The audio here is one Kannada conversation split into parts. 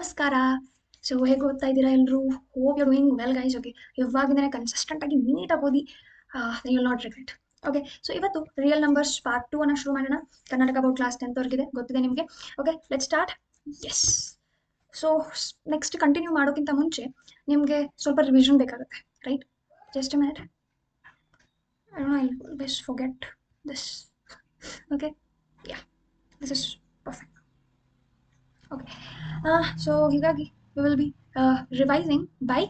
ನಮಸ್ಕಾರ. ಸೊ ಹೇಗೆ ಓದ್ತಾ ಇದ್ದೀರಾ ಎಲ್ಲರೂ? Hope you doing well guys. Okay, ಇವಾಗಿಂದನೇ ಕನ್ಸಿಸ್ಟೆಂಟ್ ಆಗಿ ನೀಟಾಗಿ ಓದಿ, you will not regret. Okay, so ಇವತ್ತು ರಿಯಲ್ ನಂಬರ್ಸ್ ಪಾರ್ಟ್ 2 ಅನ್ನ ಶುರು ಮಾಡೋಣ. ಕರ್ನಾಟಕ ಬೋರ್ಡ್ ಕ್ಲಾಸ್ 10th ವರ್ಗಿದೆ, ಗೊತ್ತಿದೆ ನಿಮಗೆ. Okay, let start. Yes. So next continue ಮಾಡೋಕ್ಕಿಂತ ಮುಂಚೆ ನಿಮಗೆ ಸ್ವಲ್ಪ ರಿವಿಷನ್ ಬೇಕಾಗುತ್ತೆ, right? Just a minute. I don't know, I always forget this. Okay, ya, this is perfect. Okay, so ಹೀಗಾಗಿ we will be revising by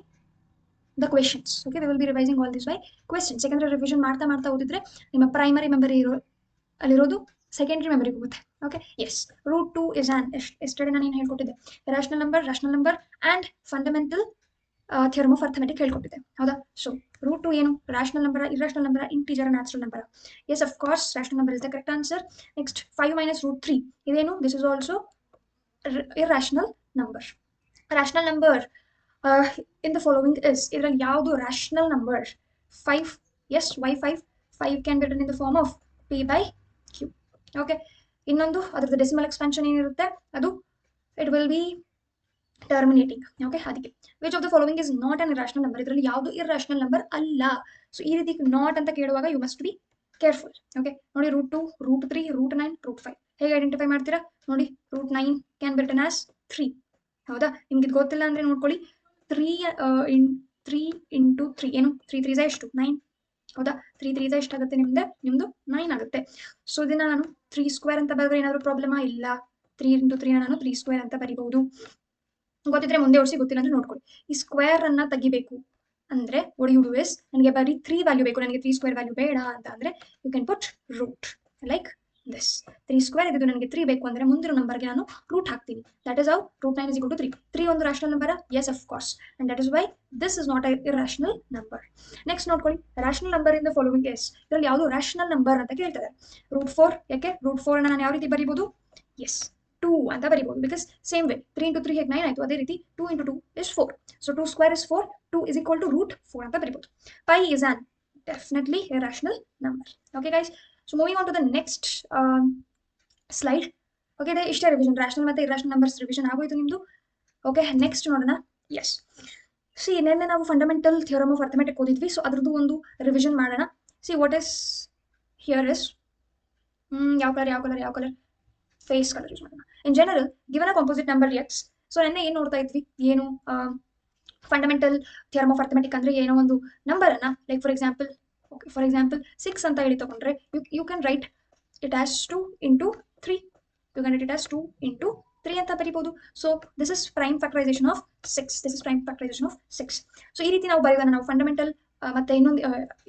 the questions. Okay, we will be revising all this by questions. ಯಾಕಂದ್ರೆ ರಿವಿಷನ್ ಮಾಡ್ತಾ ಮಾಡ್ತಾ ಓದಿದ್ರೆ ನಿಮ್ಮ ಪ್ರೈಮರಿ ಮೆಮರಿ ಅಲ್ಲಿರೋದು ಸೆಕೆಂಡರಿ ಮೆಮರಿಗೆ ಹೋಗುತ್ತೆ. Okay, yes. Root 2 is on, yesterday ನಾನು ಏನು ಹೇಳ್ಕೊಟ್ಟಿದ್ದೆ, rational number and fundamental theorem of arithmetic ಹೇಳ್ಕೊಟ್ಟಿದ್ದೆ, ಹೌದಾ? ಸೊ ರೂಟ್ 2 ಏನು? Rational number, irrational number, integer, natural number? Yes, of course rational number is the correct answer. Next 5 minus root 3 ಇದೇನು? This is also irrational number. Rational number in the following is, ಇದರಲ್ಲಿ ಯಾವುದು rational number? 5. Yes, why 5? 5 can be written in the form of p by q. Okay, ಇನ್ನೊಂದು ಅದರದ್ದು ಡೆಸಿಮಲ್ ಎಕ್ಸ್ಪಾನ್ಷನ್ ಏನಿರುತ್ತೆ ಅದು it will be terminating. Okay, ಅದಕ್ಕೆ which of the following is not an irrational number? ಇದರಲ್ಲಿ ಯಾವುದು irrational number ಅಲ್ಲ. ಸೊ ಈ ರೀತಿ ನಾಟ್ ಅಂತ ಕೇಳುವಾಗ you must be careful. Okay, ನೋಡಿ, ರೂಟ್ 2, ರೂಟ್ 3, ರೂಟ್ 9, ರೂಟ್ 5 ಹೇಗೆ ಐಡೆಂಟಿಫೈ ಮಾಡ್ತೀರಾ ನೋಡಿ. Root 9 can be written as 3, ಹೌದಾ? ನಿಮ್ಗೆ ಇದು ಗೊತ್ತಿಲ್ಲ ಅಂದ್ರೆ ನೋಡ್ಕೊಳ್ಳಿ. 3 ಇಂಟು 3 ಏನು? 3 3 ಎಷ್ಟು? 9, ಹೌದಾ? 3 3 ಎಷ್ಟಾಗುತ್ತೆ ನಿಮ್ದು 9 ಆಗುತ್ತೆ. ಸೊ ಇದನ್ನ ನಾನು 3 ಸ್ಕ್ವೇರ್ ಅಂತ ಬರೆದ್ರೆ ಏನಾದರೂ ಪ್ರಾಬ್ಲಮಾ? ಇಲ್ಲ. 3 ಇಂಟು 3 ನಾನು 3 ಸ್ಕ್ವೇರ್ ಅಂತ ಬರಿಬಹುದು. ಗೊತ್ತಿದ್ರೆ ಮುಂದೆ ಓಡಿಸಿ, ಗೊತ್ತಿಲ್ಲ ಅಂದ್ರೆ ನೋಡ್ಕೊಳ್ಳಿ. ಈ ಸ್ಕ್ವೇರ್ ಅನ್ನ ತೆಗಿಬೇಕು ಅಂದ್ರೆ what you do is, ನನಗೆ ಬರೀ 3 ವ್ಯಾಲ್ಯೂ ಬೇಕು, ನನಗೆ 3 ಸ್ಕ್ವೇರ್ ವ್ಯಾಲ್ಯೂ ಬೇಡ ಅಂತ ಅಂದ್ರೆ you can put root like this. 3 square ಇದ್ದು ನನಗೆ 3 ಬೇಕು ಅಂದ್ರೆ ಮುಂದಿನ ನಂಬರ್ಗೆ ನಾನು ರೂಟ್ ಹಾಕ್ತೀನಿ. That is how root 9 is equal to 3. 3 ಒಂದು rational number? Yes, of course. And that is why this is not a irrational number. Next ನೋಡ್ಕೊಳ್ಳಿ, rational number in the following is, ಇದರಲ್ಲಿ ಯಾವುದು ರಾಷನಲ್ ನಂಬರ್ ಅಂತ ಕೇಳ್ತಾರೆ. ರೂಟ್ 4. ಯಾಕೆ ರೂಟ್ 4 ಅನ್ನ ನಾನು ಯಾವ ರೀತಿ ಬರೀಬಹುದು? ಎಸ್, 2 ಅಂತ ಬರೀಬಹುದು. ಬಿಕಾಸ್ ಸೇಮ್ ವೇ 3 ಇಂಟು 3 ಹೇಗೆ 9 ಆಯಿತು, ಅದೇ ರೀತಿ 2 into 2 is 4. So 2 square is 4. 2 is equal to root 4 ಅಂತ ಬರೀಬಹುದು. Pi is an definitely a rational number. Okay guys, so moving on to the next slide. Okay, ಇದೆ ಇಷ್ಟೇ ರಿವಿಷನ್, ರಾಷನಲ್ ಮತ್ತೆ ಇರ್ರಾಷನಲ್ ನಂಬರ್ಸ್ ರಿವಿಷನ್ ಆಗೋಯ್ತು ನಿಮ್ದು. ಓಕೆ, ನೆಕ್ಸ್ಟ್ ನೋಡೋಣ. ಎಸ್, ಸಿ ನಿನ್ನೆ ನಾವು ಫಂಡಮೆಂಟಲ್ ಥಿಯರಮ್ ಆಫ್ ಅರ್ಥಮೆಟಿಕ್ ಓದಿದ್ವಿ. ಸೊ ಅದ್ರದ್ದು ಒಂದು ರಿವಿಷನ್ ಮಾಡೋಣ. See what is here is, ಯಾವ ಕಲರ್? ಫೇಸ್ ಕಲರ್ ಯೂಸ್ ಮಾಡೋಣ. In general given a composite number X. So ನೆನ್ನೆ ಏನು ನೋಡ್ತಾ ಇದ್ವಿ, ಏನು ಫಂಡಮೆಂಟಲ್ ಥಿಯರಮ್ ಆಫ್ ಅರ್ಥಮೆಟಿಕ್ ಅಂದ್ರೆ ಏನೋ ಒಂದು ನಂಬರ್ ಅನ್ನ, ಲೈಕ್ ಫಾರ್ ಎಕ್ಸಾಂಪಲ್ 6 ಅಂತ ಹೇಳಿ ತಗೊಂಡ್ರೆ you can write it as 2 into 3. You can write it as 2 into 3 ಅಂತ ಬರೀಬಹುದು. So this is prime factorisation of 6. So ಈ ರೀತಿ ನಾವು ಬರೆಯೋದನ್ನ ನಾವು ಫಂಡಮೆಂಟಲ್ ಮತ್ತೆ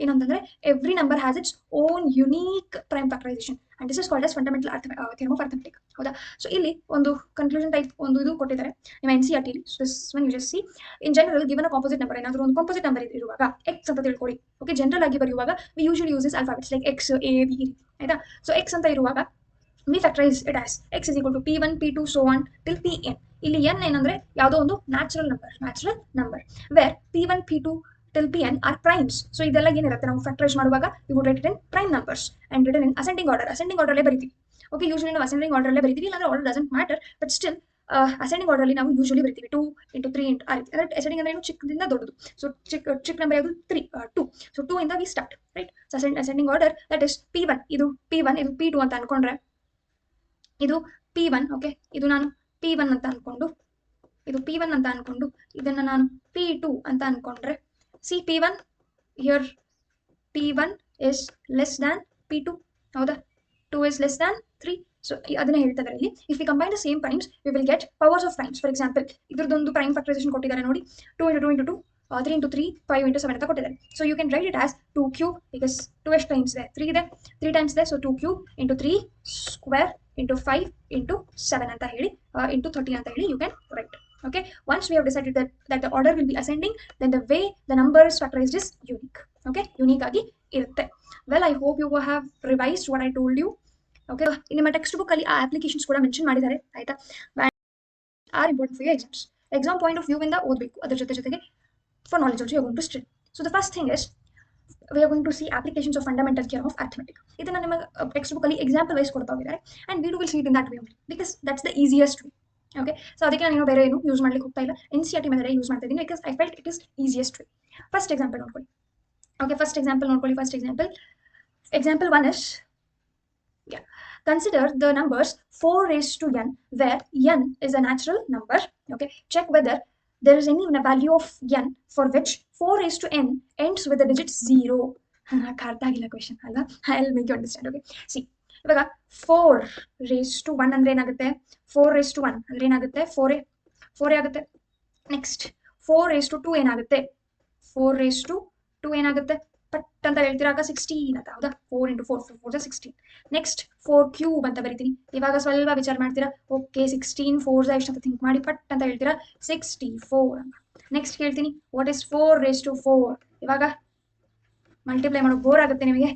ಇನ್ನೊಂದಂದ್ರೆ every number has its own unique prime factorisation and this is called as fundamental theorem of arithmetic, ಹೌದಾ? ಸೊ ಇಲ್ಲಿ ಒಂದು ಕನ್ಕ್ಲೂಷನ್ ಟೈಪ್ ಒಂದು ಇದು ಕೊಟ್ಟಿದ್ದಾರೆ ನಿಮ್ಮ NCERT. So this one you just C. In general given a composite number, ಏನಾದರೂ ಒಂದು ಕಾಂಪೋಸಿಟ್ ನಂಬರ್ ಇರುವಾಗ ಎಕ್ಸ್ ಅಂತ ತಿಳ್ಕೊಳ್ಳಿ. ಓಕೆ, ಜನರಲ್ ಆಗಿ ಬರೆಯುವಾಗ we usually uses alphabets like X, A, B, ಆಯ್ತಾ? ಸೊ ಎಕ್ಸ್ ಅಂತ ಇರುವಾಗ we factorize it as x is equal to p1, p2 so on till pn. ಇಲ್ಲಿ n ಏನಂದ್ರೆ ಯಾವುದೋ ಒಂದು natural number where p1, p2 till pn are primes. So ಇದೆಲ್ಲ ಏನಿರುತ್ತೆ ನಾವು ಫ್ಯಾಕ್ಟರೈಸ್ ಮಾಡುವಾಗ we would write it in prime numbers and written in ascending order ಅಲ್ಲೇ ಬರೀತೀವಿ. ಓಕೆ, ಯೂಶುವಲಿ ನಾವು ಅಸೆಂಡಿಂಗ್ ಆರ್ಡರ್ ಅಲ್ಲೇ ಬರೀತೀವಿ, ಇಲ್ಲಾಂದ್ರೆ order doesn't matter, but still ascending order ಅಲ್ಲಿ ನಾವು ಯೂಶುವಲಿ ಬರೀತೀವಿ 2 ಇಂಟು 3 ಇಂಟು ಆ ರೀತಿ. ಅಂದ್ರೆ ಅಸೆಂಡಿಂಗ್ ಅಂದ್ರೆ ಏನು? ಚಿಕ್ಕದಿಂದ ದೊಡ್ಡದು. ಸೊ ಚಿಕ್ಕ ನಂಬರ್ ಯಾವುದು? 2. ಸೊ 2 ಇಂದ we start, right? So ascending order that is p1, ಇದು p1, ಇದು p2 ಅಂತ ಅನ್ಕೊಂಡ್ರೆ ಇದು p1. ಓಕೆ, ಇದು ನಾನು p1 ಅಂತ ಅನ್ಕೊಂಡು, ಇದು p1 ಅಂತ ಅನ್ಕೊಂಡು, ಇದನ್ನ ನಾನು p2 ಅಂತ ಅನ್ಕೊಂಡ್ರೆ, C p1 here p1 is less than p2, ಹೌದಾ? 2 is less than 3. ಸೊ ಅದನ್ನ ಹೇಳ್ತಾರೆ ಇಲ್ಲಿ. If we combine the same primes we will get powers of primes. For example ಇದ್ರದ್ದೊಂದು ಪ್ರೈಮ್ ಫ್ಯಾಕ್ಟರೈಸೇಷನ್ ಕೊಟ್ಟಿದ್ದಾರೆ ನೋಡಿ, 2 ಇಂಟು 2 ಇಂಟು 2, 3 ಇಂಟು 3, 5 ಇಂಟು 7 ಅಂತ ಕೊಟ್ಟಿದ್ದಾರೆ. So you can write it as 2 cube, because 2 ಎಷ್ಟು ಟೈಮ್ಸ್ ಇದೆ? 3 ಇದೆ, 3 ಟೈಮ್ಸ್ ಇದೆ. So 2 cube into 3 square into 5 into 7 ಅಂತ ಹೇಳಿ into 13 ಅಂತ ಹೇಳಿ you can write. Okay, once we have decided that the order will be ascending, then the way the number is factorized is unique. Okay, unique ಆಗಿ ಇರುತ್ತೆ. Well, I hope you have revised what I told you. Okay, ನಿಮ್ಮ ಟೆಕ್ಸ್ಟ್ ಬುಕ್ ಅಲ್ಲಿ ಆ ಅಪ್ಲಿಕೇಶನ್ಸ್ ಕೂಡ ಮೆನ್ಷನ್ ಮಾಡಿದ್ದಾರೆ, ಆಯ್ತಾ? Are important for exams. Exam point of view ಇಂದ ಓದಬೇಕು, ಅದ್ರ ಜೊತೆಗೆ for knowledge also you are going to study. So the first thing is we are going to see applications of fundamental theorem of arithmetic. ಇದನ್ನ ನಿಮ್ಮ ಟೆಕ್ಸ್ಟ್ ಬುಕ್ ಅಲ್ಲಿ ಎಕ್ಸಾಂಪಲ್ ವೈಸ್ ಕೊಡ್ತಾ ಹೋಗಿದ್ದಾರೆ, and we will see it in that way only because that's the easiest way. Okay, so ಅದಕ್ಕೆ ನಾನು ಬೇರೆ ಏನು ಯೂಸ್ ಮಾಡ್ಲಿಕ್ಕೆ ಹೋಗ್ತಾ ಇಲ್ಲ, NCERT ಮೆಥಡ್ ಯೂಸ್ ಮಾಡ್ತಾ ಇದ್ದೀನಿ because I felt it is easiest way. First example ನೋಡ್ಕೊಳ್ಳಿ. ಓಕೆ, ಫಸ್ಟ್ ಎಕ್ಸಾಂಪಲ್ ನೋಡ್ಕೊಳ್ಳಿ. First example 1 is, yeah, consider the numbers 4 raised to n where n is a natural number. Okay, check whether there is any value of n for which 4 raised to n ends with the digit 0. ಅರ್ಥ ಆಗಿಲ್ಲ ಕ್ವೆಶನ್ ಅಲ್ವಾ? I will make you understand. Okay, see, ಇವಾಗ 4 raised to 1 ಅಂದ್ರೆ ಏನಾಗುತ್ತೆ? 4 raised to 1 ಅಂದ್ರೆ ಏನಾಗುತ್ತೆ? 4 ಆಗುತ್ತೆ. ನೆಕ್ಸ್ಟ್ 4 raised to 2 ಏನಾಗುತ್ತೆ? 4 raised to 2 ಏನಾಗುತ್ತೆ? ಪಟ್ ಅಂತ ಹೇಳ್ತಿರಾಗ 16 ಅಂತ, ಹೌದಾ? 4 × 4 4 16. ನೆಕ್ಸ್ಟ್ 4 ಕ್ಯೂಬ್ ಅಂತ ಬರಿತೀನಿ. ಇವಾಗ ಸ್ವಲ್ಪ ವಿಚಾರ ಮಾಡ್ತೀರಾ, ಓಕೆ 16 4 ಎಷ್ಟು ಅಂತ ಥಿಂಕ್ ಮಾಡಿ ಪಟ್ ಅಂತ ಹೇಳ್ತೀರಾ 64 ಅಂತ. ನೆಕ್ಸ್ಟ್ ಕೇಳ್ತೀನಿ, ವಾಟ್ ಇಸ್ 4 raised to 4? ಇವಾಗ ಮಲ್ಟಿಪ್ಲೈ ಮಾಡೋಕೆ ಬೋರ್ ಆಗುತ್ತೆ ನಿಮಗೆ.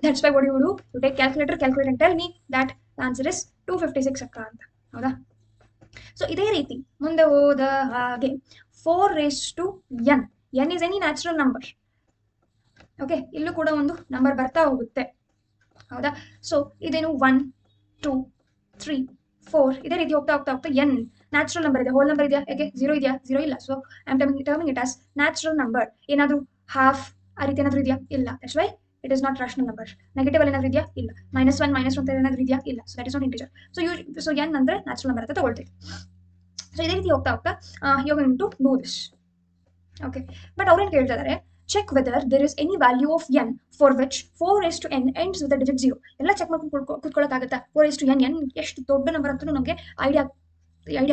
That's why what you do, you take calculator and tell me that the answer is 256 ಅಕ್ಕ ಅಂತ, ಹೌದಾ? ಸೊ ಇದೇ ರೀತಿ ಮುಂದೆ ಹೋದ ಹಾಗೆ 4 raised to n, n is any natural number. Okay, ಇಲ್ಲೂ ಕೂಡ ಒಂದು ನಂಬರ್ ಬರ್ತಾ ಹೋಗುತ್ತೆ, ಹೌದಾ? ಸೊ ಇದೇನು 1 2 3 4 ಇದೇ ರೀತಿ ಹೋಗ್ತಾ ಹೋಗ್ತಾ ಹೋಗ್ತಾ ಎನ್ ನ್ಯಾಚುರಲ್ ನಂಬರ್ ಇದೆ. ಹೋಲ್ ನಂಬರ್ ಇದೆಯಾ? ಯಾಕೆ ಝೀರೋ ಇದೆಯಾ? ಝೀರೋ ಇಲ್ಲ. So I am terming it as natural number. ಏನಾದರೂ ಹಾಫ್ ಆ ರೀತಿ ಏನಾದರೂ ಇದೆಯಾ? ಇಲ್ಲ. That's why it is not rational number. Negative ಅಲ್ಲಿ ಏನಾದರೂ ಇದೆಯಾ? ಇಲ್ಲ. -1 -1 ಏನಾದರೂ ಇದೆಯಾ? ಇಲ್ಲ. So that is not integer. So n ಅಂದ್ರೆ ನ್ಯಾಚುರಲ್ ನಂಬರ್ ಅಂತ ತಗೊಳ್ತೀವಿ. ಸೊ ಇದೇ ರೀತಿ ಹೋಗ್ತಾ ಹೋಗ್ತಾ you are going to do this. Okay, but ಅವ್ರೇನು ಕೇಳ್ತಾ ಇದ್ದಾರೆ, check whether there is any value of n for which 4 raised to n ends with the digit 0. ಎಲ್ಲ ಚೆಕ್ ಮಾಡ್ಕೊಂಡು ಕೂತ್ಕೊಳ್ಳೋಕ್ಕಾಗತ್ತಾ? 4 raised to n, ಎನ್ ಎಷ್ಟು ದೊಡ್ಡ ನಂಬರ್ ಅಂತಲೂ ನಮಗೆ ಐಡಿಯಾ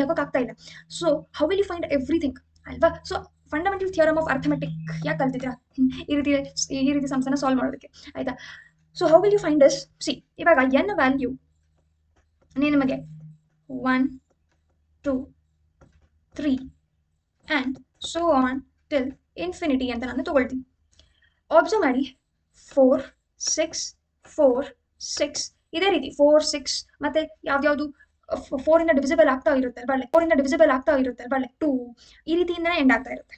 ಹಾಕೋಕ್ಕಾಗ್ತಾ ಇಲ್ಲ. So how will you find everything, ಅಲ್ವಾ? So fundamental theorem of arithmetic ಯಾಕೆ ಕಲ್ತಿದ್ದೀರಾ ಈ ರೀತಿ ಸಮಸ್ಯೆನ ಸಾಲ್ವ್ ಮಾಡೋದಕ್ಕೆ, ಆಯ್ತಾ? So how will you find this? See, ಇವಾಗ ಎನ್ ವ್ಯಾಲ್ಯೂ ನಿಮಗೆ 1 2 3 and so on till infinity ಅಂತ ನಾನು ತಗೊಳ್ತೀನಿ. ಆಬ್ಸರ್ವ್ ಮಾಡಿ, 4 6 4 6 ಇದೇ ರೀತಿ 4 6 ಮತ್ತೆ ಯಾವ್ದು 4 ಇಂದ ಡಿವಿಸಿಬಲ್ ಆಗ್ತಾ ಇರುತ್ತೆ, 2 ಈ ರೀತಿಯಿಂದನೇ ಎಂಡ್ ಆಗ್ತಾ ಇರುತ್ತೆ.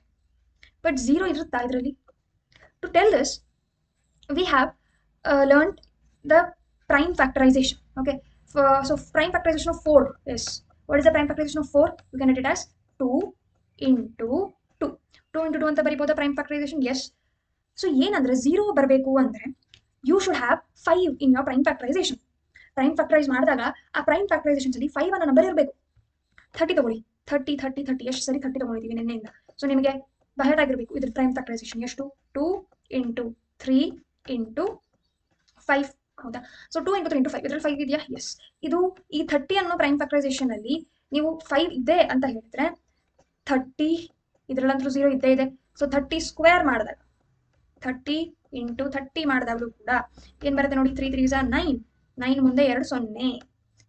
ಬಟ್ 0 ಇರುತ್ತಾ ಇದರಲ್ಲಿ? To tell this we have learn the prime factorization. Okay, so prime factorisation of 4 is, what is the prime factorization of 4? You can write it as 2 × 2. 2 × 2 ಅಂತ ಬರೀಬೋದಾ ಪ್ರೈಮ್ ಫ್ಯಾಕ್ಟರೈಸೇಷನ್? ಎಸ್. ಸೊ ಏನಂದ್ರೆ 0 ಬರಬೇಕು ಅಂದ್ರೆ you should have 5 in your prime factorization. Prime factorize ಮಾಡಿದಾಗ ಆ ಪ್ರೈಮ್ ಫ್ಯಾಕ್ಟರೈಸೇಷನ್ಸ್ ಅಲ್ಲಿ 5 ಅನ್ನೋ ನಂಬರ್ ಇರಬೇಕು. 30 ತಗೊಳ್ಳಿ, 30 ಎಷ್ಟು ಸರಿ 30 ತಗೊಂಡಿದ್ದೀವಿ ನಿನ್ನೆಯಿಂದ. ಸೊ ನಿಮಗೆ ಬಹಳ ಆಗಿರಬೇಕು ಇದ್ರ ಪ್ರೈಮ್ ಫ್ಯಾಕ್ಟರೈಸೇಷನ್ ಎಷ್ಟು? 2 × 3 × 5, ಹೌದಾ? ಸೊ 2 × 3 × 5, ಇದರಲ್ಲಿ 5 ಇದೆಯಾ? ಎಸ್. ಇದು ಈ 30 ಅನ್ನೋ ಪ್ರೈಮ್ ಫ್ಯಾಕ್ಟರೈಸೇಷನ್ ಅಲ್ಲಿ ನೀವು 5 ಇದೆ ಅಂತ ಹೇಳಿದ್ರೆ 30, ಇದರಲ್ಲಂತೂ 0 ಇದ್ದೇ ಇದೆ. ಸೊ 30 ಸ್ಕ್ವೇರ್ ಮಾಡಿದಾಗ 30 × 30 ಮಾಡಿದಾಗಲೂ ಕೂಡ ಏನು ಬರುತ್ತೆ ನೋಡಿ? 3 3 is 9, 9 ಮುಂದೆ 2 0.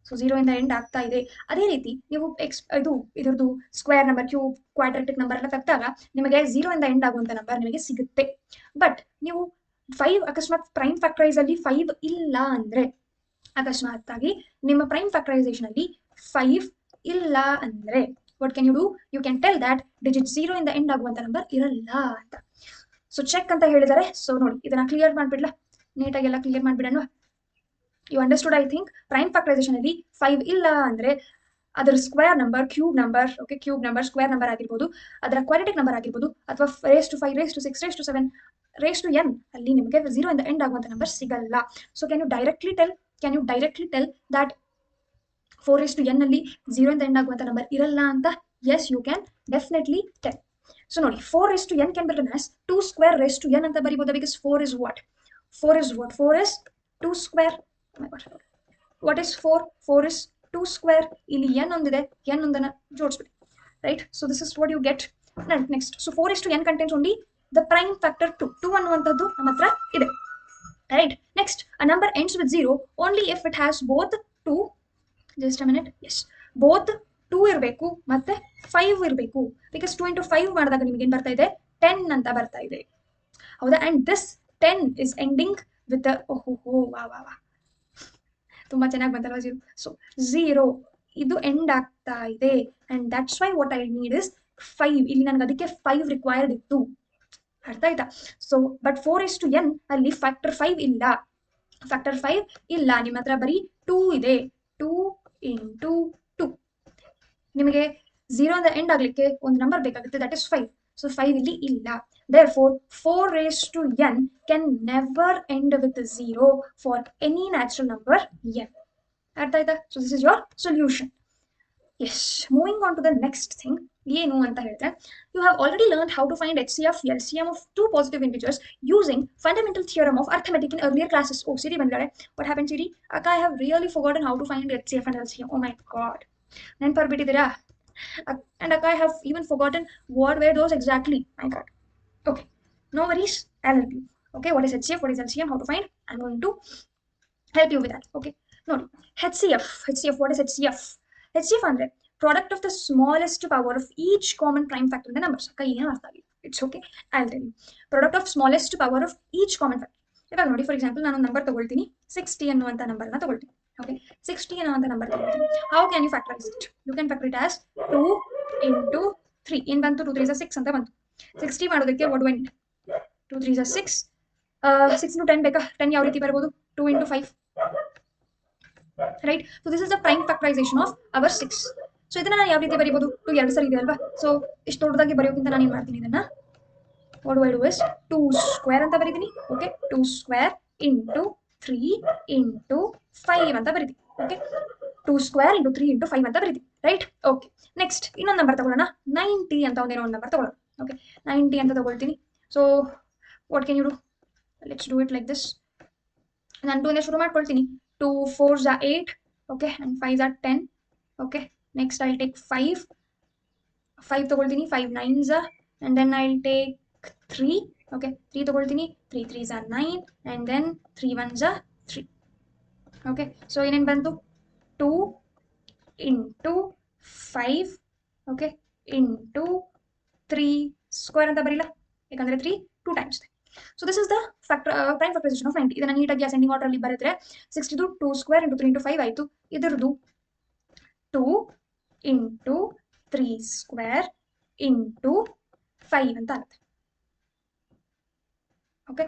ಸೊ 0 ಇಂದ ಎಂಡ್ ಆಗ್ತಾ ಇದೆ. ಅದೇ ರೀತಿ ನೀವು ಇದ್ರದ್ದು square number, cube, quadratic number ಎಲ್ಲ ತೆಗೆದಾಗ ನಿಮಗೆ 0 ಇಂದ ಎಂಡ್ ಆಗುವಂತ ನಂಬರ್ ನಿಮಗೆ ಸಿಗುತ್ತೆ. ಬಟ್ ನೀವು 5 ಅಕಸ್ಮಾತ್ ಪ್ರೈಮ್ ಫ್ಯಾಕ್ಟರೈಸ್ ಅಲ್ಲಿ 5 ಇಲ್ಲ ಅಂದ್ರೆ, ಅಕಸ್ಮಾತ್ ಆಗಿ ನಿಮ್ಮ ಪ್ರೈಮ್ ಫ್ಯಾಕ್ಟರೈಸೇಷನ್ ಅಲ್ಲಿ 5 ಇಲ್ಲ ಅಂದ್ರೆ what can you do? You can tell that digit 0 ಇಂದ ಎಂಡ್ ಆಗುವಂತ ನಂಬರ್ ಇರಲ್ಲ ಅಂತ. ಸೊ ಚೆಕ್ ಅಂತ ಹೇಳಿದರೆ, ಸೊ ನೋಡಿ ಇದನ್ನ ಕ್ಲಿಯರ್ ಮಾಡ್ಬಿಡ್ಲಾ? ನೀಟಾಗಿ ಎಲ್ಲ ಕ್ಲಿಯರ್ ಮಾಡ್ಬಿಡೋಣ. You understood I think. Prime factorisation ಅಲ್ಲಿ 5 ಇಲ್ಲ ಅಂದ್ರೆ ಅದರ square number, cube number, okay, cube number, square number ಆಗಿರ್ಬೋದು, ಅದರ ಕ್ವಾಡ್ರಾಟಿಕ್ ನಂಬರ್ ಆಗಿರ್ಬೋದು, ಅಥವಾ raised to 5 raised to 6 raised to 7 raised to n ಅಲ್ಲಿ ನಿಮಗೆ 0 ಇಂದ ಎಂಡ್ ಆಗುವಂತ ನಂಬರ್ ಸಿಗಲ್ಲ. So can you directly tell that 4 raised to n ಅಲ್ಲಿ 0 ಇಂದ ಎಂಡ್ ಆಗುವಂತ ನಂಬರ್ ಇರಲ್ಲ ಅಂತ? Yes, you can definitely tell. So ನೋಡಿ, 4 raised to n can be written as 2 square raised to n ಅಂತ ಬರೀಬಹುದು. Because 4 is what? 4 is 2 square. What is 4? 4 is 2 square. ಇಲ್ಲಿ n ಒಂದಿದೆ, n ಒಂದನ್ನ ಜೋಡಿಸ್ಬಿಡಿ, right? So this is what you get. Next, so 4 raised to n contains only the prime factor 2. 2 ಅನ್ನುವಂಥದ್ದು ನಮ್ಮ ಹತ್ರ ಇದೆ, right? Next, a number ends with 0 only if it has both 2. Just a minute. Yes, both 2 ಇರಬೇಕು ಮತ್ತೆ 5 ಇರಬೇಕು. ಬಿಕಾಸ್ 2 × 5 ಮಾಡಿದಾಗ ನಿಮ್ಗೆ ಏನು ಬರ್ತಾ ಇದೆ? 10 ಅಂತ ಬರ್ತಾ ಇದೆ, ಹೌದಾ? And this 10 is ending with the ವಾ ತುಂಬಾ ಚೆನ್ನಾಗಿ ಬಂತಲ್ವಾ 0. ಸೊ 0 ಇದು ಎಂಡ್ ಆಗ್ತಾ ಇದೆ. And that's why what I need is 5. ಇಲ್ಲಿ ನನಗೆ ಅದಕ್ಕೆ 5 ರಿಕ್ವೈರ್ಡ್ ಇತ್ತು, ಅರ್ಥ ಆಯ್ತಾ? So but 4 raised to n ಅಲ್ಲಿ ಫ್ಯಾಕ್ಟರ್ 5 ಇಲ್ಲ. ಫ್ಯಾಕ್ಟರ್ 5 ಇಲ್ಲ, ನಿಮ್ಮ ಹತ್ರ ಬರೀ 2 ಇದೆ. 2 × 2. ನಿಮಗೆ 0 ಇಂದ ಎಂಡ್ ಆಗಲಿಕ್ಕೆ ಒಂದು ನಂಬರ್ ಬೇಕಾಗುತ್ತೆ, ದಟ್ ಇಸ್ 5. ಸೊ 5 ಇಲ್ಲಿ ಇಲ್ಲ. Therefore 4 raised to n can never end with 0 for any natural number n. ಅರ್ಥ ಆಯ್ತಾ? So this is your solution. Yes, moving on to the next thing. ಏನು ಅಂತ ಹೇಳಿದ್ರೆ, you have already learn how to find HCF, LCM of two positive integers using fundamental theorem of arithmetic in earlier classes. Oh Siri ಬಂದಿದ್ದಾಳೆ. What happen Siri? ಅಕ್ಕ, I have really forgotten how to find HCF and LCM. Oh my god, ನೆನಪರ್ಬಿಟ್ಟಿದ್ದೀರಾ? And I have even forgotten what were those exactly. My god. Okay, no worries, I'll help you. Okay, what is HCF, what is LCM, how to find? I'm going to help you with that. Okay, no, HCF, what is HCF? HCF andre product of the smallest power of each common prime factor in the numbers. It's okay, I'll tell you. Product of smallest power of each common factor. ಇವಾಗ ನೋಡಿ, ಫಾರ್ ಎಕ್ಸಾಂಪಲ್ ನಾನು ನಂಬರ್ ತಗೊಳ್ತೀನಿ, 60 ಅನ್ನುವಂಥ ನಂಬರ್ನ ತಗೊಳ್ತೀನಿ. ಓಕೆ, 60 ಅನ್ನುವಂಥ ನಂಬರ್ ತಗೊಳ್ತೀನಿ. How can you factorize it? You can factor it as 2 into 3. ಏನು ಬಂತು? 2 3 is 6 ಅಂತ ಬಂತು. 60 ಮಾಡೋದಕ್ಕೆ what do I need? 2 3 is 6. 6 into 10 ಬೇಕಾ? 10 ಯಾವ ರೀತಿ ಬರ್ಬೋದು? 2 into 5. Right. So this is the prime factorisation of our 6. So ಇದನ್ನ ನಾನು ಯಾವ ರೀತಿ ಬರೀಬೋದು? 2 ಎರಡು ಸರಿ ಇದೆ ಅಲ್ವಾ? ಸೊ ಇಷ್ಟು ದೊಡ್ಡದಾಗಿ ಬರೆಯೋಕ್ಕಿಂತ ನಾನು ಏನು ಮಾಡ್ತೀನಿ, ಇದನ್ನ what do I do is 2 square ಅಂತ ಬರೀತೀನಿ. ಓಕೆ, 2 square into 3 into 5 ಅಂತ ಬರೀತೀನಿ. ಓಕೆ, 2 square into 3 into 5 ಅಂತ ಬರೀತೀನಿ. ರೈಟ್. ಓಕೆ, ನೆಕ್ಸ್ಟ್ ಇನ್ನೊಂದು ನಂಬರ್ ತಗೊಳ್ಳೋಣ. 90 ಅಂತ ಒಂದೇನೋ ಒಂದು ನಂಬರ್ ತಗೊಳ್ಳೋಣ. ಓಕೆ, 90 ಅಂತ ತಗೊಳ್ತೀನಿ. So what can you do? Let's do it like this. ನಾನು 2 ಇಂದ ಶುರು ಮಾಡ್ಕೊಳ್ತೀನಿ. 2 4s are 8. Okay, and 5s are 10. Okay, next I take 5 ತಗೊಳ್ತೀನಿ. 5 9s are, and then I'll take 3. Okay, 3 ತಗೊಳ್ತೀನಿ. 3 3s are 9, and then 3 1s are 3. Okay, so ಏನೇನು ಬಂತು? 2 into 5, okay, into 3 square ಅಂತ ಬರೀಲ್ಲ, ಯಾಕಂದ್ರೆ 3 2 times. So this is the prime factorization of 90. ಇದನ್ನ ನೀಟಾಗಿ ಅಸೆಂಡಿಂಗ್ ಆರ್ಡರ್ ಅಲ್ಲಿ ಬರೆದ್ರೆ 62 2 square into 3 into 5 ಆಯ್ತು. ಇದರದು 2 into 3 square into 5 ಅಂತ ಆಗುತ್ತೆ. Okay,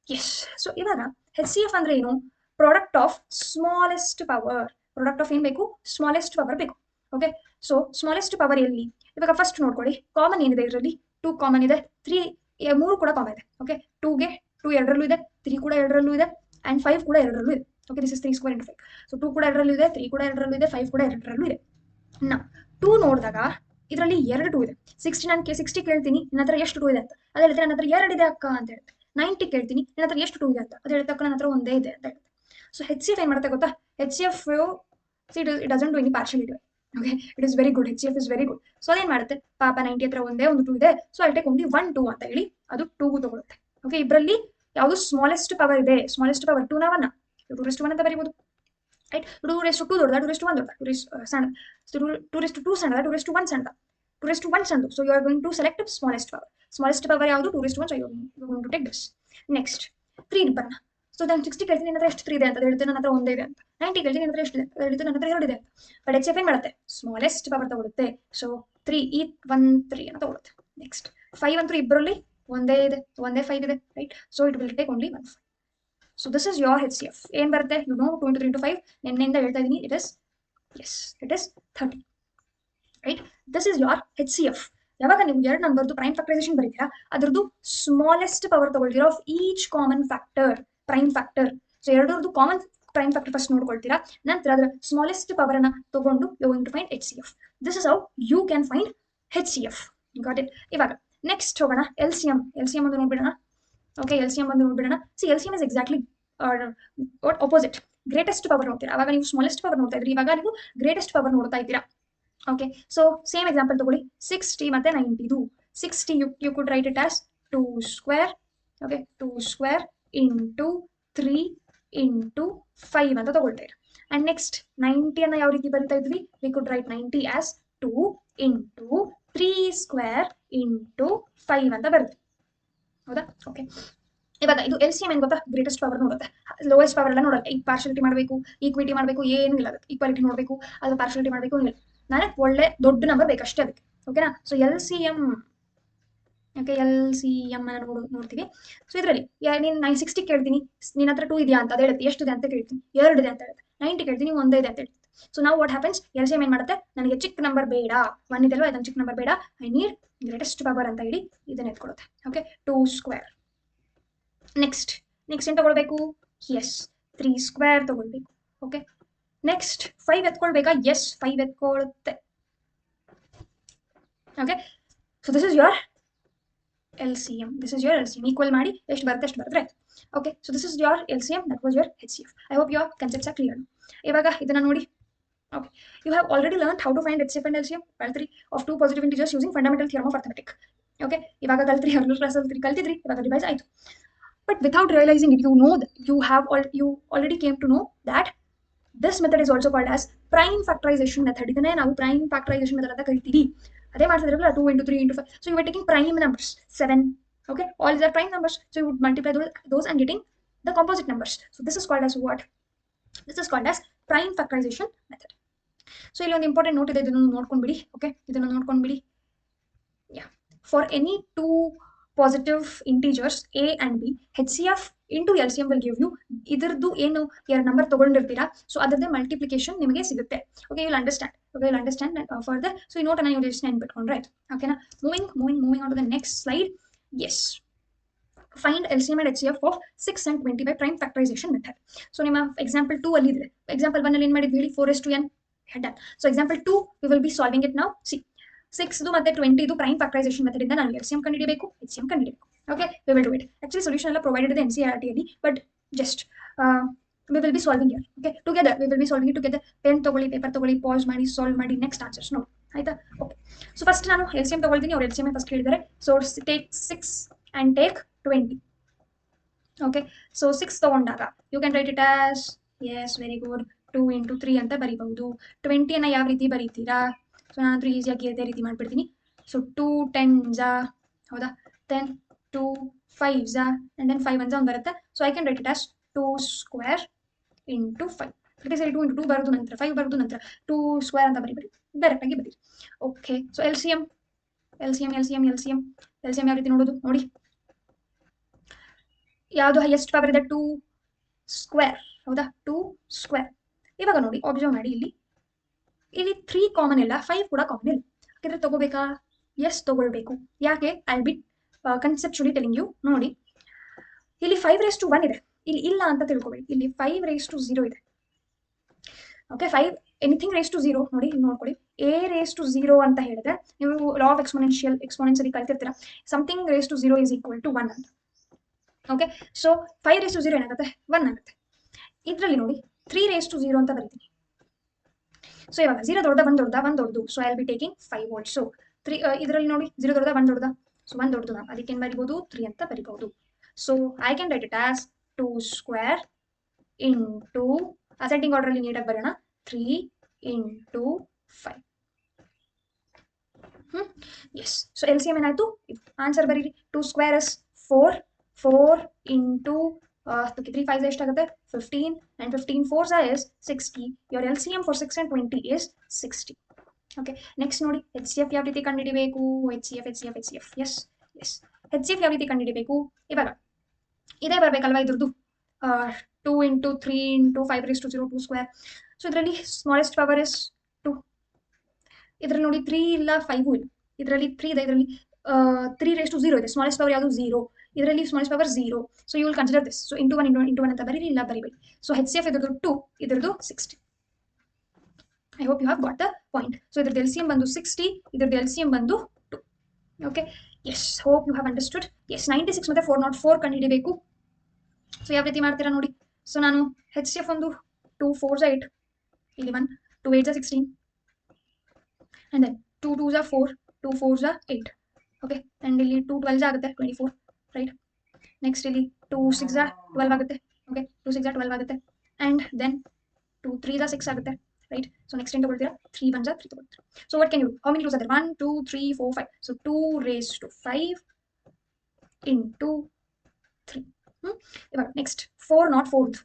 yes. ಸೊ ಇವಾಗ HCF ಅಂದ್ರೆ ಏನು? Product of smallest power. Product of ಏನ್ ಬೇಕು? ಸ್ಮಾಲೆಸ್ಟ್ ಪವರ್ ಬೇಕು. ಓಕೆ, ಸೊ ಸ್ಮಾಲೆಸ್ಟ್ ಪವರ್ ಎಲ್ಲಿ? ಇವಾಗ ಫಸ್ಟ್ ನೋಡ್ಕೊಳ್ಳಿ, ಕಾಮನ್ ಏನಿದೆ ಇದರಲ್ಲಿ? 2 ಕಾಮನ್ ಇದೆ, 3 3 ಕೂಡ ಕಾಮನ್ ಇದೆ. ಓಕೆ, 2ಗೆ 2 ಎರಡರಲ್ಲೂ ಇದೆ, 3 ಕೂಡ ಎರಡರಲ್ಲೂ ಇದೆ, ಅಂಡ್ 5 ಕೂಡ ಎರಡರಲ್ಲೂ ಇದೆ. Okay, this is 3 square into 5. So 2 ಕೂಡ ಎರಡರಲ್ಲೂ ಇದೆ, 3 ಕೂಡ ಎರಡರಲ್ಲೂ ಇದೆ, 5 ಕೂಡ ಎರಡರಲ್ಲೂ ಇದೆ. ನಾ 2 ನೋಡಿದಾಗ ಇದರಲ್ಲಿ 2 2 ಇದೆ. 60 ಕೇಳ್ತೀನಿ, ನನ್ನ ಹತ್ರ ಎಷ್ಟು 2 ಇದೆ ಅಂತ. ಅದು ಹೇಳಿದ್ರೆ ನನ್ನ ಹತ್ರ 2 ಇದೆ ಅಕ್ಕ ಅಂತ ಹೇಳುತ್ತೆ. 90 ಕೇಳ್ತೀನಿ, ನನ್ನ ಹತ್ರ ಎಷ್ಟು 2 ಇದೆ ಅಂತ. ಅದು ಹೇಳುತ್ತೆ ಅಕ್ಕ ನನ್ನ ಹತ್ರ ಒಂದೇ ಇದೆ ಅಂತ ಹೇಳುತ್ತೆ. ಸೊ HCF ಏನು ಮಾಡುತ್ತೆ ಗೊತ್ತಾ? HCF it doesn't do any partiality. Okay, it is very good. HCF is very good. So ಅದೇನು ಮಾಡುತ್ತೆ? ಪಾಪ 90 ಹತ್ರ ಒಂದೇ ಒಂದು 2 ಇದೆ, ಸೊ ಐ ಟೇಕ್ ಓನ್ಲಿ 1 2 ಅಂತ ಹೇಳಿ ಅದು 2 ತಗೊಳುತ್ತೆ. ಓಕೆ, ಇಬ್ಬರಲ್ಲಿ ಯಾವುದು ಸ್ಮಾಲೆಸ್ಟ್ ಪವರ್ ಇದೆ? ಸ್ಮಾಲೆಸ್ಟ್ ಪವರ್ 2 ನ 1 2 ಅಂತ ಬರೀಬಹುದು. ರೈಟ್. 2 ದೊಡ್ಡದ, 2 1 ದೊಡ್ಡದ, 2 ಸಣ್ಣ, 2 ಸಣ್ಣದ, 2 1 ಸಣ್ಣದ, 2 1 ಸಣ್ಣದು. So you are going to select smallest power. Smallest power ಯಾವುದು? 2 1. So you are going to take this. Next 3 ಬರೋಣ. ಸೊ ನಾನು 60 ಕೇಳ್ತೀನಿ, ನನ್ನ ಹತ್ರ ಎಷ್ಟು 3 ಇದೆ ಅಂತ ಹೇಳುತ್ತೆ, ನನ್ನ ಹತ್ರ ಒಂದೇ ಇದೆ ಅಂತ. 90 ಕೇಳ್ತೀನಿ, ನನ್ನ ಹತ್ರ ಎಷ್ಟು ಇದೆ ಅಂತ ಹೇಳುತ್ತೆ, ನನ್ನ ಹತ್ರ 2 ಇದೆ ಅಂತ. ಬಟ್ HCF ಏನು ಮಾಡುತ್ತೆ? ಸ್ಮಾಲೆಸ್ಟ್ ಪವರ್ ತಗೊಳುತ್ತೆ. ಸೊ 3 1 3 ಅಂತ ತಗೊಳುತ್ತೆ. ನೆಕ್ಸ್ಟ್ 5 ಅಂತೂ ಇಬ್ಬರಲ್ಲಿ ಒಂದೇ ಇದೆ, ಒಂದೇ 5 ಇದೆ. Right. So it will take only 1 5. So this is your HCF. ಏನು ಬರುತ್ತೆ? You know 2 into 3 into 5. ನೆನ್ನೆಯಿಂದ ಹೇಳ್ತಾ ಇದ್ದೀನಿ. It is 30. Right. This is your HCF. ಯಾವಾಗ ನೀವು ಎರಡು ನಂಬರ್ದು ಪ್ರೈಮ್ ಫ್ಯಾಕ್ಟರೈಸೇಷನ್ ಬರೀತೀರಾ, ಅದರದ್ದು ಸ್ಮಾಲೆಸ್ಟ್ ಪವರ್ ತಗೊಳ್ತೀರಾ of each common factor, prime factor. So ಎರಡರದ್ದು ಕಾಮನ್ ಪ್ರೈಮ್ ಫ್ಯಾಕ್ಟರ್ ಫಸ್ಟ್ ನೋಡ್ಕೊಳ್ತೀರಾ, ನಂತರ ಅದರ ಸ್ಮಾಲೆಸ್ಟ್ ಪವರ್ ಅನ್ನ ತಗೊಂಡು you going to find HCF. This is how you can find HCF. Got it? ಇವಾಗ ನೆಕ್ಸ್ಟ್ ಹೋಗೋಣ LCM. LCM ಒಂದು ನೋಡ್ಬಿಡೋಣ. ಓಕೆ, LCM ಒಂದು ನೋಡ್ಬಿಡೋಣ. See LCM is exactly what opposite. Greatest power ನೋಡ್ತೀರಾ. ಅವಾಗ ನೀವು ಸ್ಮಾಲೆಸ್ಟ್ ಪವರ್ ನೋಡ್ತಾ ಇದ್ರಿ, ಇವಾಗ ನೀವು ಗ್ರೇಟೆಸ್ಟ್ ಪವರ್ ನೋಡ್ತಾ ಇದ್ದೀರಾ. ಓಕೆ, ಸೊ ಸೇಮ್ ಎಕ್ಸಾಂಪಲ್ ತಗೊಳ್ಳಿ. 60 ಮತ್ತೆ 90. 60 you could write it as 2 square. Okay, 2 square into 3 into 5 ಅಂತ ತಗೊಳ್ತಾ ಇರ. ಅಂಡ್ ನೆಕ್ಸ್ಟ್ 90 ಅನ್ನ ಯಾವ ರೀತಿ ಬರಿತಾ ಇದ್ವಿ? We could right 90 as 2 into 3 square into 5 ಅಂತ ಬರುತ್ತೆ. ಹೌದಾ? ಓಕೆ, ಇವಾಗ ಇದು LCM ಏನು ಗೊತ್ತಾ? ಗ್ರೇಟೆಸ್ಟ್ ಪವರ್ ನೋಡುತ್ತೆ, ಲೋಯೆಸ್ಟ್ ಪವರ್ ಎಲ್ಲ ನೋಡಲ್ಲ. ಈಗ ಪಾರ್ಶಿಯಾಲಿಟಿ ಮಾಡಬೇಕು, ಈಕ್ವಿಟಿ ಮಾಡಬೇಕು, ಏನು ಇಲ್ಲ. ಅದಕ್ಕೆ ಈಕ್ವಾಲಿಟಿ ನೋಡಬೇಕು, ಅದು ಪಾರ್ಶಿಯಾಲಿಟಿ ಮಾಡಬೇಕು, ಇಲ್ಲ. ನನಗೆ ಒಳ್ಳೆ ದೊಡ್ಡ ನಂಬರ್ ಬೇಕಷ್ಟೇ ಅದಕ್ಕೆ. ಓಕೆನಾ? So LCM. ಓಕೆ, LCM ನೋಡ್ತೀವಿ. ಸೊ ಇದರಲ್ಲಿ ನೀನು 60 ಕೇಳ್ತೀನಿ, ನಿನ್ನ ಹತ್ರ 2 ಇದೆಯಾ ಅಂತ ಅದು ಹೇಳುತ್ತೆ. ಎಷ್ಟಿದೆ ಅಂತ ಕೇಳ್ತೀನಿ, 2 ಇದೆ ಅಂತ ಹೇಳುತ್ತೆ. 90 ಕೇಳ್ತೀನಿ, ಒಂದೇ ಇದೆ ಅಂತ ಹೇಳ್ತೀನಿ. ಸೊ ನಾವು what happens L C M ಏನು ಮಾಡುತ್ತೆ, ನನಗೆ ಚಿಕ್ಕ ನಂಬರ್ ಬೇಡ, 1 ಇದೆಲ್ವಾ, ಇದನ್ನು ಚಿಕ್ಕ ನಂಬರ್ ಬೇಡ, ಐ ನೀಡ್ ಗ್ರೇಟೆಸ್ಟ್ ಪವರ್ ಅಂತ ಹೇಳಿ ಇದನ್ನ ಎತ್ಕೊಳ್ಳುತ್ತೆ. Okay, 2 square. ನೆಕ್ಸ್ಟ್ ಏನು ತಗೊಳ್ಬೇಕು, ಎಸ್ 3 ಸ್ಕ್ವೇರ್ ತಗೊಳ್ಬೇಕು. ಓಕೆ, ನೆಕ್ಸ್ಟ್ 5 ಎತ್ಕೊಳ್ಬೇಕಾ, ಎಸ್ 5 ಎತ್ಕೊಳ್ಳುತ್ತೆ. Okay, so this is your LCM. This is your LCM. Equal ಮಾಡಿ ಎಷ್ಟು ಬರುತ್ತೆ ಅಷ್ಟು ಬರುತ್ತೆ. Okay, so this is your LCM, that was your HCF. I hope your concepts are clear. ಇವಾಗ ಇದನ್ನ ನೋಡಿ. Okay, you have already learned how to find HCF and LCM, Gal3 of two positive integers using fundamental theorem of arithmetic. Okay, ಇವಾಗ Gal3 Hurdle Russell 3 ಕಲ್ತಿದ್ರಿ, ಇವಾಗ ರಿವೈಸ್ ಆಯ್ತು. But without realizing it, you know that you already came to know that this method is also called as prime factorization method. ಇದನ್ನೇ ನಾವು prime factorization method ಅಂತ ಕರಿತೀವಿ. ಅದೇ ಮಾಡ್ತಿದ್ರಲ್ಲ 2 into 3 into 5. So you were taking prime numbers 7. Okay, all these are prime numbers. So you would multiply those and getting the composite numbers. So this is called as what? This is called as prime factorization method. So ಇಲ್ಲಿ ಒಂದು ಇಂಪಾರ್ಟೆಂಟ್ ನೋಟ್ ಇದೆ, ಇದನ್ನು ನೋಡ್ಕೊಂಡ್ಬಿಡಿ. ಓಕೆ, ಇದನ್ನು ನೋಡ್ಕೊಂಡ್ಬಿಡಿ. Yeah, for any two positive integers A and B, HCF into LCM will give you ಇದರದ್ದು ಏನು ಎರಡು ನಂಬರ್ ತಗೊಂಡಿರ್ತೀರಾ, ಸೊ ಅದರದ್ದೇ ಮಲ್ಟಿಪ್ಲಿಕೇಶನ್ ನಿಮಗೆ ಸಿಗುತ್ತೆ. Okay, you will understand further. So ಈ ನೋಟನ್ನು ನೀವು ಜಸ್ಟ್ ನೆನ್ಪಿಟ್ಕೊಂಡ್ರೆ ಆಯ್ತು. ಓಕೆನಾ, moving on to the next slide. Yes, find LCM and HCF of 6 and 20 by prime factorization method. So ನಿಮ್ಮ example 2 ಅಲ್ಲಿ ಇದೆ. example 1 ಅಲ್ಲಿ ಏನು ಮಾಡಿದ್ವಿ ಹೇಳಿ, 4n done. So example 2 we will be solving it now. See, 6 ಮತ್ತೆ 20 prime factorization method ಇಂದ ನಾನು LCM ಕಂಡುಹಿಡಿಯಬೇಕು, HCM ಕಂಡುಹಿಡಿಯಬೇಕು. Okay, we will do it. Actually solution ಎಲ್ಲ provided ಇದೆ NCERT ಅಲ್ಲಿ, but just we will be solving here. Okay, together we will be solving it together. Pen ತಗೊಳ್ಳಿ, paper ತಗೊಳ್ಳಿ, pause ಮಾಡಿ, solve ಮಾಡಿ, next answers ನೋಡಿ ಆಯ್ತಾ. ಓಕೆ, ಸೊ ಫಸ್ಟ್ ನಾನು LCM ತಗೊಳ್ತೀನಿ, ಅವ್ರು LCM ಫಸ್ಟ್ ಹೇಳಿದ್ದಾರೆ. So take 6 and take 20. Okay, so 6 ತಗೊಂಡಾಗ you can write it as, yes, very good, 2 into 3 ಅಂತ ಬರೀಬಹುದು. 20 ಅನ್ನ ಯಾವ ರೀತಿ ಬರೀತೀರಾ, ಸೊ ನಾನು ಈಸಿಯಾಗಿ ಅದೇ ರೀತಿ ಮಾಡ್ಬಿಡ್ತೀನಿ. ಸೊ 2 10s, ಹೌದಾ, then 2 5s, and then 5 1s ಒಂದು ಬರುತ್ತೆ. So I can write it as 2 square into 5. It is 2 into 2 ಬರೋದು, ನಂತರ 5 ಬರೋದು, ನಂತರ 2 ಸ್ಕ್ವೇರ್ ಅಂತ ಬರೀಬಿಡಿ, ಡೈರೆಕ್ಟ್ ಆಗಿ ಬರೀರಿ. ಓಕೆ, ಸೊ LCM ಯಾವ ರೀತಿ ನೋಡೋದು ನೋಡಿ. ಯಾವುದು ಹೈಯೆಸ್ಟ್ ಪವರ್ ಇದೆ, 2 ಸ್ಕ್ವೇರ್, ಹೌದಾ, 2 ಸ್ಕ್ವೇರ್. ಇವಾಗ ನೋಡಿ, ಅಬ್ಸರ್ವ್ ಮಾಡಿ, ಇಲ್ಲಿ 3 ಕಾಮನ್ ಇಲ್ಲ, 5 ಕೂಡ ಕಾಮನ್ ಇಲ್ಲ. ಯಾಕಂದ್ರೆ ತಗೋಬೇಕಾ, ಎಸ್ ತಗೊಳ್ಬೇಕು. ಯಾಕೆ, ಐ ಬಿ ಕನ್ಸೆಪ್ಚುಲಿ ಟೆಲಿಂಗ್ ಯು. ನೋಡಿ, ಇಲ್ಲಿ 5 1 ಇದೆ, ಇಲ್ಲಿ ಇಲ್ಲ ಅಂತ ತಿಳ್ಕೊಬೇಡಿ, ಇಲ್ಲಿ 5 ಇದೆ. ಓಕೆ, 5 ಎನಿಥಿಂಗ್ ರೇಸ್ ಟು 0 ನೋಡಿ, ನೋಡ್ಕೊಳ್ಳಿ. A⁻0 ಅಂತ ಹೇಳಿದ್ರೆ ನೀವು ಲಾ ಆಫ್ ಎಕ್ಸ್ಪೋನೆನ್ಸ್ ಅಲ್ಲಿ ಕಲ್ತಿರ್ತೀರಾ, ಸಮಥಿಂಗ್ ⁻0 is equal to 1 ಅಂತ. ಓಕೆ, ಸೊ 5 ಏನಾಗುತ್ತೆ, 1 ಆಗುತ್ತೆ. ಇದರಲ್ಲಿ ನೋಡಿ 3 ಅಂತ ಬರೀತೀನಿ. ಸೊ ಇವಾಗ 0 ದೊಡ್ಡದ, 1 ದೊಡ್ಡದು, so I will B taking 5 volts. So 3 ಇದರಲ್ಲಿ ನೋಡಿ 0 ದೊಡ್ಡದ, 1 ದೊಡ್ಡದ, ಸೊ 1 ದೊಡ್ಡದು, ನಾವು ಅದಕ್ಕೆ ಏನು ಬರೀಬಹುದು, 3 ಅಂತ ಬರೀಬಹುದು. So I can write it as 2 square into, ascending order ಅಲ್ಲಿ ನೀಟಾಗಿ ಬರೋಣ, 3 into 5. ಎಸ್, ಸೊ LCM ಏನಾಯ್ತು, ಆನ್ಸರ್ ಬರೀರಿ. 2 ಸ್ಕ್ವೇರ್ ಇಸ್ 4 into 3 5 ಎಷ್ಟಾಗುತ್ತೆ, 15, and 15 4s is 60. Your LCM for 6 and 20 is 60. Okay, next ನೋಡಿ, HCF ಯಾವ ರೀತಿ ಕಂಡುಹಿಡಿಯಬೇಕು, HCF. ಎಸ್, HCF ಯಾವ ರೀತಿ ಕಂಡುಹಿಡಿಯಬೇಕು, ಇವಾಗ ಇದೇ ಬರಬೇಕಲ್ವಾ ಇದ್ರದ್ದು, 2 into 3 into 5 2 ಸ್ಕ್ವೇರ್. ಸೊ ಇದರಲ್ಲಿ ಸ್ಮಾಲೆಸ್ಟ್ ಪವರ್ ಇಸ್ 2. ಇದರಲ್ಲಿ ನೋಡಿ 3 ಇಲ್ಲ, 5 ಇಲ್ಲ, ಇದರಲ್ಲಿ 3 ಇದೆ, ಇದರಲ್ಲಿ 3 ಇದೆ. ಸ್ಮಾಲೆಸ್ಟ್ ಪವರ್ ಯಾವುದು, 0. ಇದರಲ್ಲಿ smallest power 0. So you will consider this. So into 1 ಅಂತ ಬರೀರಿ, ಇಲ್ಲ ಬರೀಬೇಡಿ. ಸೊ HCF ಇದ್ರದ್ದು 2, ಇದ್ರದ್ದು 60. I hope you have got the point. So ಇದ್ರದ್ದು LCM ಬಂದು 60, ಇದ್ರದ್ದು LCM ಬಂದು 2. Okay, yes, hope you have understood. Yes, 96 ಮತ್ತೆ 404 ಕಂಡುಹಿಡಿಯಬೇಕು. ಸೊ ಯಾವ ರೀತಿ ಮಾಡ್ತೀರಾ ನೋಡಿ. ಸೊ ನಾನು HCF ಒಂದು 2 4s 8, ಇಲ್ಲಿ 1, 2 8s 16, and then 2 2s 4, 2 4s 8. Okay, and ಇಲ್ಲಿ 2 12s ಆಗುತ್ತೆ, 24, ರೈಟ್. ನೆಕ್ಸ್ಟ್ ಇಲ್ಲಿ 2 6s 12 ಆಗುತ್ತೆ. ಓಕೆ, 2 6s 12 ಆಗುತ್ತೆ, ಅಂಡ್ ದೆನ್ 2 3s 6 ಆಗುತ್ತೆ, ರೈಟ್. ಸೊ ನೆಕ್ಸ್ಟ್ ಏನು ತಗೊಳ್ತೀರಾ, 3 1s 3 ತಗೊಳ್ತೀರಾ. So what can you do, how many 2s are there, 1 2 3 4 5. So 2⁵5 into 3. ಇವಾಗ ನೆಕ್ಸ್ಟ್ 4 not 4th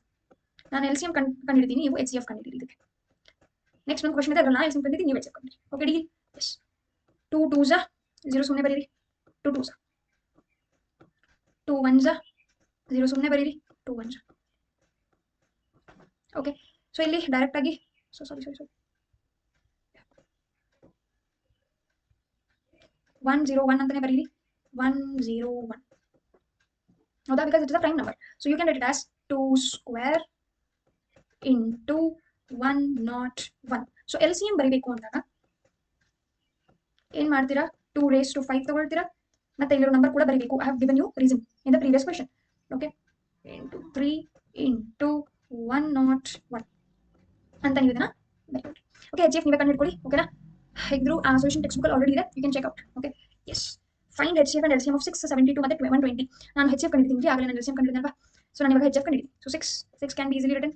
ನಾನು LCM ಕಂಡುಹಿಡಿತೀನಿ, ನೀವು HCF ಕಂಡುಹಿಡಿರಿ. ಇದಕ್ಕೆ ನೆಕ್ಸ್ಟ್ ಒಂದು ಕ್ವಶನ್ ಇದೆ, ಅದ್ರಲ್ಲಿ ನಾನು LCM ಕಂಡುಹಿಡಿತೀನಿ, ನೀವು HCF ಕಂಡುಹಿಡಿ. Okay, deal. ಎಸ್, 2 2s 0 ಸುಮ್ಮನೆ ಬರೀರಿ, 2 2s, 2 1s 0 ಸುಮ್ಮನೆ ಬರೀರಿ, 2 1s. ಓಕೆ, ಸೊ ಇಲ್ಲಿ ಡೈರೆಕ್ಟ್ ಆಗಿ ಸೊ ಸಾರಿ 101 ಅಂತಾನೆ ಬರೀರಿ 101 ಹೌದಾ, because it is a prime number. So you can write it as 2 square into 101. So LCM ಬರೀಬೇಕು ಅಂದಾಗ ಏನ್ ಮಾಡ್ತೀರಾ, 2 raised to 5 ತಗೊಳ್ತೀರಾ, ಮತ್ತೆ ಇಲ್ಲಿರೋ ನಂಬರ್ ಕೂಡ ಬರೀಬೇಕು. I have given you reason in the previous question. Okay, into 3 into 101 ಅಂತ ನೀವು ಇದನ್ನ ಬರೀಬೇಕು. ಓಕೆ, HCF ನೀವೇ ಕಂಡು ಹಿಡ್ಕೊಳ್ಳಿ. ಓಕೆನಾ, ಹೇಗಿದ್ರು ಆ ಸೊಲ್ಯೂಷನ್ ಟೆಕ್ಸ್ಟ್ ಬುಕ್ ಆಲ್ರೆಡಿ ಇದೆ, you can check out. Okay, yes, find HCF and LCM of 672 ಮತ್ತೆ 120. ನಾನು HCF ಕಂಡಿದ್ದೀನಿ, ಆಗಲೇ ನಾನು LCM ಕಂಡಿದ್ದೀನಲ್ವಾ. ಸೊ ನಾನು ಇವಾಗ HCF ಕಂಡಿದ್ದೀನಿ. So 6 can be easily written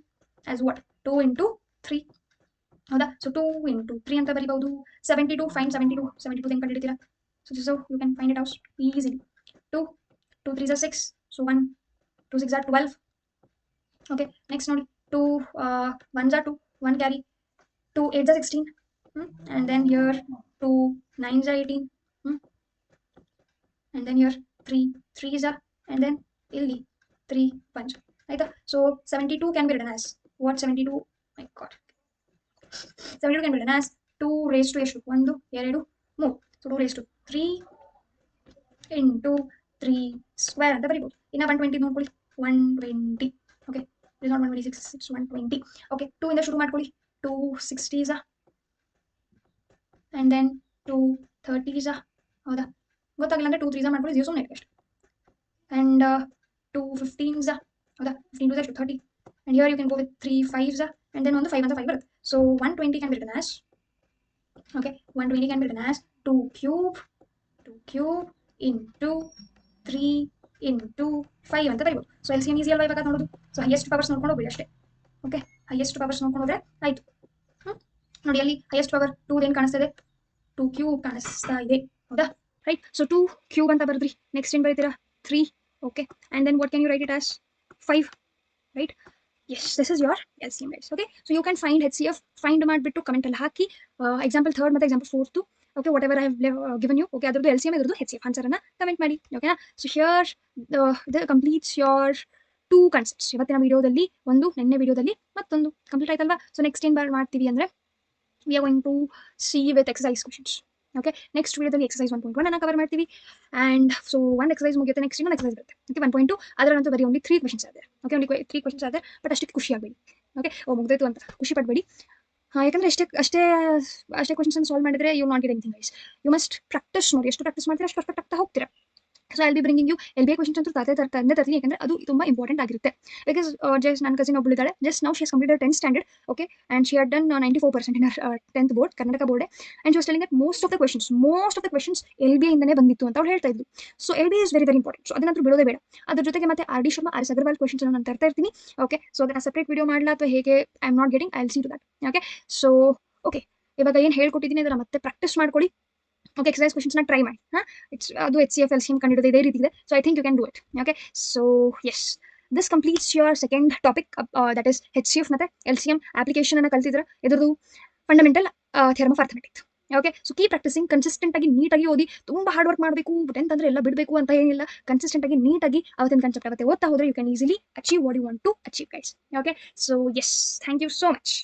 as what, 2 into 3. ಹೌದಾ, ಸೊ 2 ಇಂಟು 3 ಅಂತ ಬರೀಬಹುದು. 72, ಫೈಂಡ್ 72 ಹೆಂಗೆ ಕಂಡಿಡ್ತೀರಾ? So this how you can find it out easily. 2 3s are 6, so 1 2 6 are 12. Okay, next ನೋಡಿ, 2 1s are 2, 1 carry, 2 8s are 16, and then here 2 9s are 18, and then here 3 3s are, and then ಇಲ್ಲಿ 3 1 ಆಯ್ತಾ. So 72 can be written as what? 72, my god, 72 can be written as 2 raised to ಎಷ್ಟು, 1 2 3. So 2 raised to 3 into 3 square ಅಂತ ಬರೀಬಹುದು. ಇನ್ನು 120 ನೋಡ್ಕೊಳ್ಳಿ, 120. Okay, it is not 126, it's 120. Okay, 2 ಇಂದ ಶುರು ಮಾಡ್ಕೊಳ್ಳಿ, 2 60s and then 2 30s. ಹೌದಾ, ಗೊತ್ತಾಗಿಲ್ಲ ಅಂದ್ರೆ 2 3s ಮಾಡ್ಕೊಳ್ಳಿ, 0 ಸುಮ್ಮನೆ ಎಷ್ಟು. and 2 15s. ಹೌದಾ, 15 to 30, and here you can go with 3 5s and then ಒಂದು 5 ಅಂತ 5 ಬರುತ್ತೆ. so 120 can be written as, okay, 120 can be written as 2 cube into 3 into 5 ಅಂತ ಬರೀಬಹುದು. ಸೊ LCM ಈಸಿ ಅಲ್ವಾ ಇವಾಗ ನೋಡೋದು. ಸೊ ಹೈಯೆಸ್ಟ್ ಪವರ್ಸ್ ನೋಡ್ಕೊಂಡು ಹೋಗ್ಬಿಡಿ ಅಷ್ಟೇ. ಓಕೆ, ಹೈಯೆಸ್ಟ್ ಪವರ್ಸ್ ನೋಡ್ಕೊಂಡು ಹೋದ್ರೆ ಆಯ್ತು. ನೋಡಿ, ಅಲ್ಲಿ ಹೈಯೆಸ್ಟ್ ಪವರ್ 2 ಏನು ಕಾಣಿಸ್ತಾ ಇದೆ, 2 ಕ್ಯೂಬ್ ಕಾಣಿಸ್ತಾ ಇದೆ. ಹೌದಾ, ರೈಟ್. ಸೊ 2 ಕ್ಯೂಬ್ ಅಂತ ಬರೆದ್ರಿ. ನೆಕ್ಸ್ಟ್ ಏನು ಬರೀತೀರಾ, 3. Okay, and then what can you write it as 5, right. Yes, this is your LCM rights. Okay, so you can find HCF. Find ಮಾಡಿಬಿಟ್ಟು ಕಮೆಂಟ್ ಅಲ್ಲಿ ಹಾಕಿ ಎಕ್ಸಾಂಪಲ್ 3rd ಮತ್ತು example 4th, okay, whatever I have given you. Okay, ಅದ್ರದ್ದು LCM ಇದ್ರದ್ದು HCF ಆನ್ಸರ್ ಅನ್ನ ಕಮೆಂಟ್ ಮಾಡಿ. ಓಕೆನಾ. So here completes your 2 concepts. ಇವತ್ತಿನ ವಿಡಿಯೋದಲ್ಲಿ ಒಂದು, ನೆನ್ನೆ ವಿಡಿಯೋದಲ್ಲಿ ಮತ್ತೊಂದು ಕಂಪ್ಲೀಟ್ ಆಯ್ತಲ್ವಾ. ಸೊ ನೆಕ್ಸ್ಟ್ ಏನು ಮಾಡ್ತೀವಿ ಅಂದ್ರೆ, we are going to see with exercise questions. Okay, next ವಿಡಿಯೋದಲ್ಲಿ ಎಕ್ಸಸೈಸ್ 1.1 ಅನ್ನ ಕವರ್ ಮಾಡ್ತೀವಿ. ಆ್ಯಂಡ್ ಸೊ ಒಂದು ಎಕ್ಸಸೈಸ್ ಮುಗಿಯುತ್ತೆ, ನೆಕ್ಸ್ಟ್ ಇನ್ನೊಂದು ಎಕ್ಸಸೈಸ್ ಬರುತ್ತೆ. ಓಕೆ, 1.2 ಅದರಂತೂ ಬರೀ ಓನ್ಲಿ 3 ಕ್ವೆಶನ್ಸ್ ಆಗಿದೆ. ಓಕೆ, ಓನ್ಲಿ 3 ಕ್ವೆಶನ್ಸ್ ಆಗಿದೆ. ಬಟ್ ಅಷ್ಟಕ್ಕೆ ಖುಷಿ ಆಗಬೇಡಿ. ಓಕೆ, ಮುಗ್ದೋಯ್ತು ಅಂತ ಖುಷಿ ಪಡಬೇಡಿ. ಯಾಕಂದ್ರೆ ಅಷ್ಟೇ ಕ್ವೆಶನ್ಸ್ ಸಾಲ್ವ್ ಮಾಡಿದ್ರೆ you not get anything guys. You must practice. ನೋಡಿ, ಎಷ್ಟು ಪ್ರಾಕ್ಟೀಸ್ ಮಾಡ್ತೀರಾ ಅಷ್ಟು ಪರ್ಫೆಕ್ಟ್ ಆಗ್ತಾ ಹೋಗ್ತೀರಾ. So I will be bringing you LBI questions ಅಂತೂ ತಂದೆ ತರ್ತೀನಿ, ಯಾಕಂದ್ರೆ ಅದು ತುಂಬಾ ಇಂಪಾರ್ಟೆಂಟ್ ಆಗಿರುತ್ತೆ. ಬಿಕಾಸ್ ಜಸ್ಟ್ ನನ್ನ ಕಸಿನ್ ಒಬ್ಬಳಿದ್ದಾಳೆ, ಜಸ್ಟ್ ನಾವು she has completed 10th standard. Okay, and she had done 94% in her 10th board, Karnataka board. And she was telling that most of the questions LBI ಇಂದನೇ ಬಂದಿತ್ತು ಅಂತ ಅವ್ರು ಹೇಳ್ತಾ ಇದ್ರು. So LBI is very very important. So ಅದನ್ನಂತೂ ಬಿಡೋದೇ ಬೇಡ. ಅದ್ರ ಜೊತೆಗೆ ಮತ್ತೆ RD Sharma, RS Agarwal questions ನಾನು ತರ್ತಾ ಇರ್ತೀನಿ. ಓಕೆ, ಸೊ ಅದನ್ನ ಸಪ್ರೇಟ್ ವಿಡಿಯೋ ಮಾಡಲಾ ಅಥವಾ ಹೇಗೆ, I am not getting, I will see to that. Okay, so okay, ಇವಾಗ ಏನು ಹೇಳ್ಕೊಟ್ಟಿದ್ದೀನಿ ಅದನ್ನ ಮತ್ತೆ ಪ್ರಾಕ್ಟೀಸ್ ಮಾಡ್ಕೊಳ್ಳಿ. ಓಕೆ, ಎಕ್ಸಸೈಸ್ ಕ್ವೆಶನ್ಸ್ನ ಟ್ರೈ ಮಾಡಿ. ಅದು HCF LCM ಕಂಡಿಡೋದು ಇದೇ ರೀತಿ ಇದೆ. So I think you can do it. Okay, so yes, this completes your second topic, that is HCF ಮತ್ತೆ LCM ಅಪ್ಲಿಕೇಶನ್ ಅನ್ನ ಕಲ್ತಿದ್ರೆ ಇದ್ರದ್ದು fundamental theorem of arithmetic. Okay, so keep practising, consistent ಆಗಿ ನೀಟಾಗಿ ಓದಿ. ತುಂಬ ಹಾರ್ಡ್ ವರ್ಕ್ ಮಾಡಬೇಕು, 10th ಅಂದ್ರೆ ಎಲ್ಲ ಬಿಡಬೇಕು ಅಂತ ಏನಿಲ್ಲ. ಕನ್ಸಿಸ್ಟೆಂಟ್ ಆಗಿ ನೀಟಾಗಿ ಅವತ್ತಿನ ಕಾನ್ಸೆಪ್ಟ್ ಅವತ್ತೆ ಓದ್ತಾ ಹೋದ್ರೆ you can easily achieve what you want to achieve guys. Okay, so yes, thank you so much.